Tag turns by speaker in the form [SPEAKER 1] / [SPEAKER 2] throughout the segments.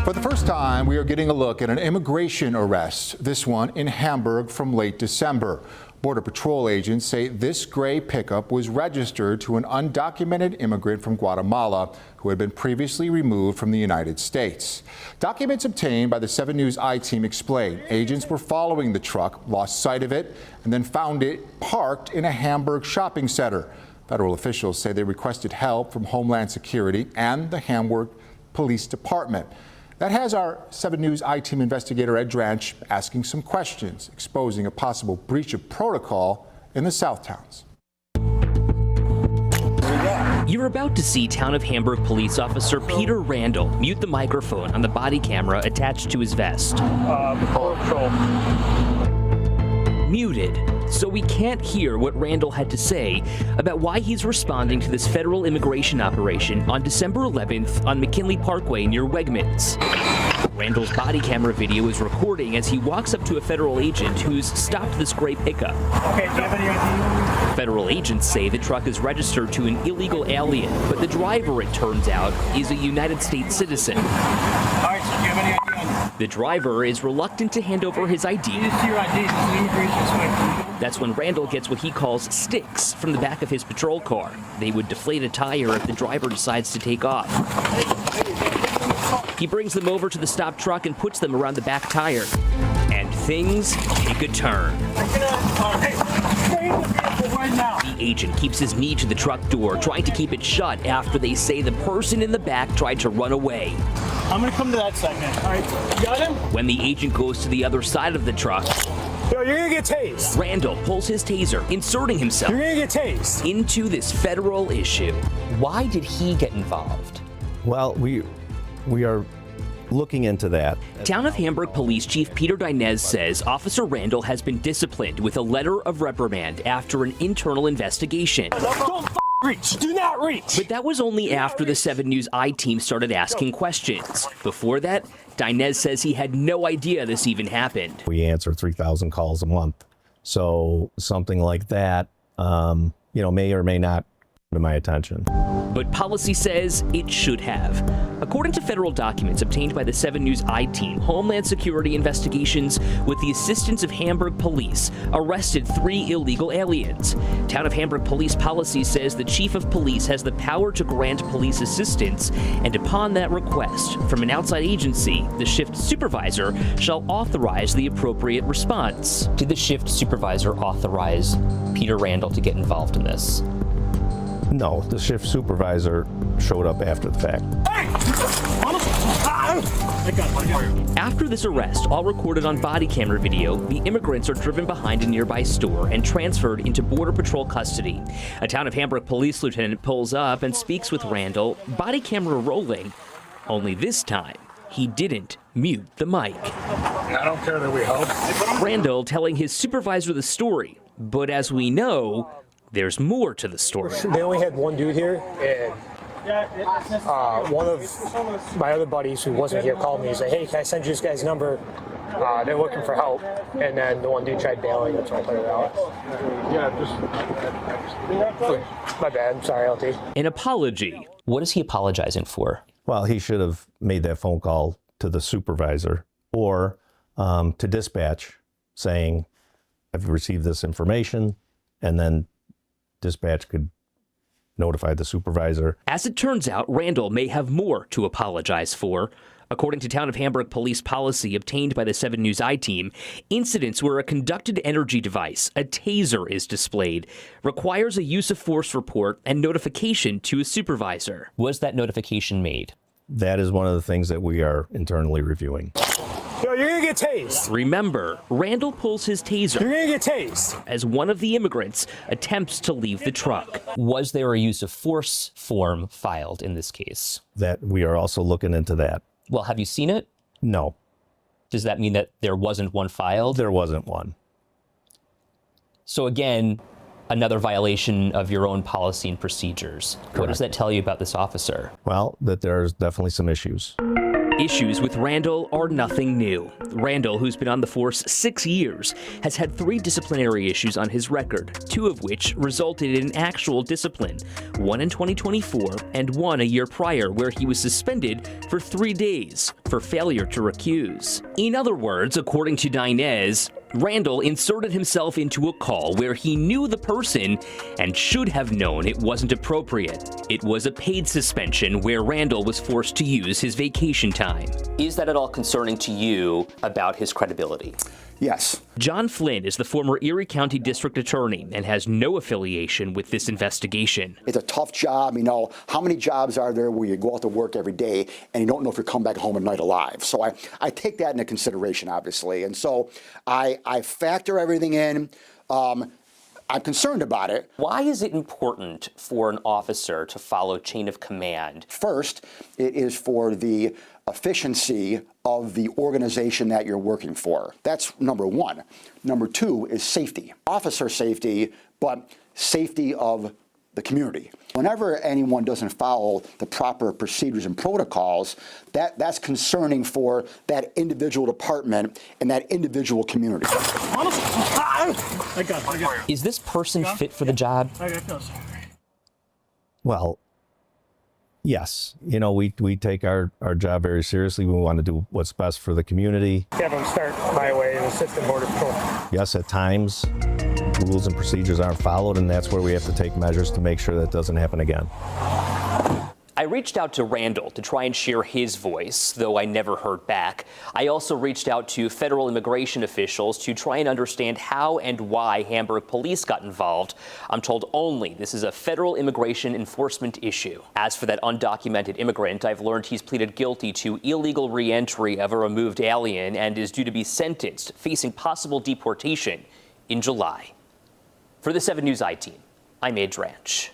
[SPEAKER 1] For the first time, we are getting a look at an immigration arrest, this one in Hamburg from late December. Border Patrol agents say this gray pickup was registered to an undocumented immigrant from Guatemala who had been previously removed from the United States. Documents obtained by the 7 News I-team explain agents were following the truck, lost sight of it, and then found it parked in a Hamburg shopping center. Federal officials say they requested help from Homeland Security and the Hamburg Police Department. That has our 7 News I-team investigator Ed Dranch asking some questions, exposing a possible breach of protocol in the South Towns.
[SPEAKER 2] You're about to see Town of Hamburg police officer Peter Randall mute the microphone on the body camera attached to his vest.
[SPEAKER 3] Patrol.
[SPEAKER 2] Muted, so we can't hear what Randall had to say about why he's responding to this federal immigration operation on December 11th on McKinley Parkway near Wegmans. Randall's body camera video is recording as he walks up to a federal agent who's stopped this gray pickup.
[SPEAKER 3] Okay, do you have any ID?
[SPEAKER 2] Federal agents say the truck is registered to an illegal alien, but the driver, it turns out, is a United States citizen.
[SPEAKER 3] All right, so do you have any ID on you?
[SPEAKER 2] The driver is reluctant to hand over his ID.
[SPEAKER 3] You see your ID, this is immigration swing.
[SPEAKER 2] That's when Randall gets what he calls sticks from the back of his patrol car. They would deflate a tire if the driver decides to take off. He brings them over to the stopped truck and puts them around the back tire. And things take a turn.
[SPEAKER 3] Stay in the vehicle right now.
[SPEAKER 2] The agent keeps his knee to the truck door, trying to keep it shut after they say the person in the back tried to run away.
[SPEAKER 3] I'm gonna come to that segment. All right, you got him?
[SPEAKER 2] When the agent goes to the other side of the truck,
[SPEAKER 3] Yo, you're gonna get tased.
[SPEAKER 2] Randall pulls his taser, inserting himself
[SPEAKER 3] You're gonna get tased.
[SPEAKER 2] into this federal issue. Why did he get involved?
[SPEAKER 4] Well, we are looking into that.
[SPEAKER 2] Town of Hamburg Police Chief Peter Dinez says Officer Randall has been disciplined with a letter of reprimand after an internal investigation.
[SPEAKER 3] Don't reach. Do not reach.
[SPEAKER 2] But that was only after the 7 News I-team started asking questions. Before that, Dinez says he had no idea this even happened.
[SPEAKER 4] We answer 3,000 calls a month. So something like that, may or may not come to my attention.
[SPEAKER 2] But policy says it should have. According to federal documents obtained by the 7 News I-team, Homeland Security investigations, with the assistance of Hamburg police, arrested 3 illegal aliens. Town of Hamburg police policy says the chief of police has the power to grant police assistance, and upon that request from an outside agency, the shift supervisor shall authorize the appropriate response. Did the shift supervisor authorize Peter Randall to get involved in this?
[SPEAKER 4] No, the shift supervisor showed up after the fact.
[SPEAKER 2] After this arrest, all recorded on body camera video, the immigrants are driven behind a nearby store and transferred into Border Patrol custody. A Town of Hamburg police lieutenant pulls up and speaks with Randall, body camera rolling. Only this time, he didn't mute the mic.
[SPEAKER 3] I don't care that we help.
[SPEAKER 2] Randall telling his supervisor the story, but as we know, there's more to the story.
[SPEAKER 5] They only had one dude here, and one of my other buddies who wasn't here called me. He said, "Hey, can I send you this guy's number? They're looking for help." And then the one dude tried bailing. That's why I put it out. My bad. I'm sorry, LT.
[SPEAKER 2] An apology. What is he apologizing for?
[SPEAKER 4] Well, he should have made that phone call to the supervisor or to dispatch saying, "I've received this information," and then dispatch could notify the supervisor.
[SPEAKER 2] As it turns out, Randall may have more to apologize for. According to Town of Hamburg police policy obtained by the 7 News I-team, incidents where a conducted energy device, a taser, is displayed requires a use of force report and notification to a supervisor. Was that notification made?
[SPEAKER 4] That is one of the things that we are internally reviewing.
[SPEAKER 5] Yo, you're gonna get tased.
[SPEAKER 2] Remember, Randall pulls his taser
[SPEAKER 5] You're gonna get tased.
[SPEAKER 2] as one of the immigrants attempts to leave the truck. Was there a use of force form filed in this case?
[SPEAKER 4] That we are also looking into that.
[SPEAKER 2] Well, have you seen it?
[SPEAKER 4] No,
[SPEAKER 2] Does that mean that there wasn't one filed?
[SPEAKER 4] there wasn't one.
[SPEAKER 2] So again, another violation of your own policy and procedures. What does that tell you about this officer?
[SPEAKER 4] Well, that there's definitely some issues.
[SPEAKER 2] Issues with Randall are nothing new. Randall, who's been on the force 6 years, has had 3 disciplinary issues on his record, 2 of which resulted in actual discipline, one in 2024 and one a year prior, where he was suspended for 3 days for failure to recuse. In other words, according to Dinez, Randall inserted himself into a call where he knew the person and should have known it wasn't appropriate. It was a paid suspension where Randall was forced to use his vacation time.
[SPEAKER 6] Is that at all concerning to you about his credibility?
[SPEAKER 7] Yes.
[SPEAKER 2] John Flynn is the former Erie County District Attorney and has no affiliation with this investigation.
[SPEAKER 7] It's a tough job. You know, how many jobs are there where you go out to work every day and you don't know if you come back home at night alive? So I take that into consideration, obviously. And so I factor everything in. I'm concerned about it.
[SPEAKER 6] Why is it important for an officer to follow chain of command?
[SPEAKER 7] First, it is for the efficiency of the organization that you're working for. That's number one. Number two is safety. Officer safety, but safety of the community. Whenever anyone doesn't follow the proper procedures and protocols, that's concerning for that individual department and that individual community.
[SPEAKER 3] I got it.
[SPEAKER 6] Is this person fit for the job?
[SPEAKER 3] I got this.
[SPEAKER 4] Well, yes. You know, we take our job very seriously. We want to do what's best for the community.
[SPEAKER 5] Have them start my way in Assistant Border Patrol.
[SPEAKER 4] Yes, at times, rules and procedures aren't followed, and that's where we have to take measures to make sure that doesn't happen again.
[SPEAKER 6] I reached out to Randall to try and share his voice, though I never heard back. I also reached out to federal immigration officials to try and understand how and why Hamburg police got involved. I'm told only this is a federal immigration enforcement issue. As for that undocumented immigrant, I've learned he's pleaded guilty to illegal re-entry of a removed alien and is due to be sentenced, facing possible deportation in July. For the 7 News I-Team, I'm Ed Dranch.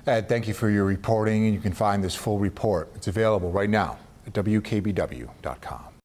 [SPEAKER 1] Ed, thank you for your reporting, and you can find this full report. It's available right now at WKBW.com.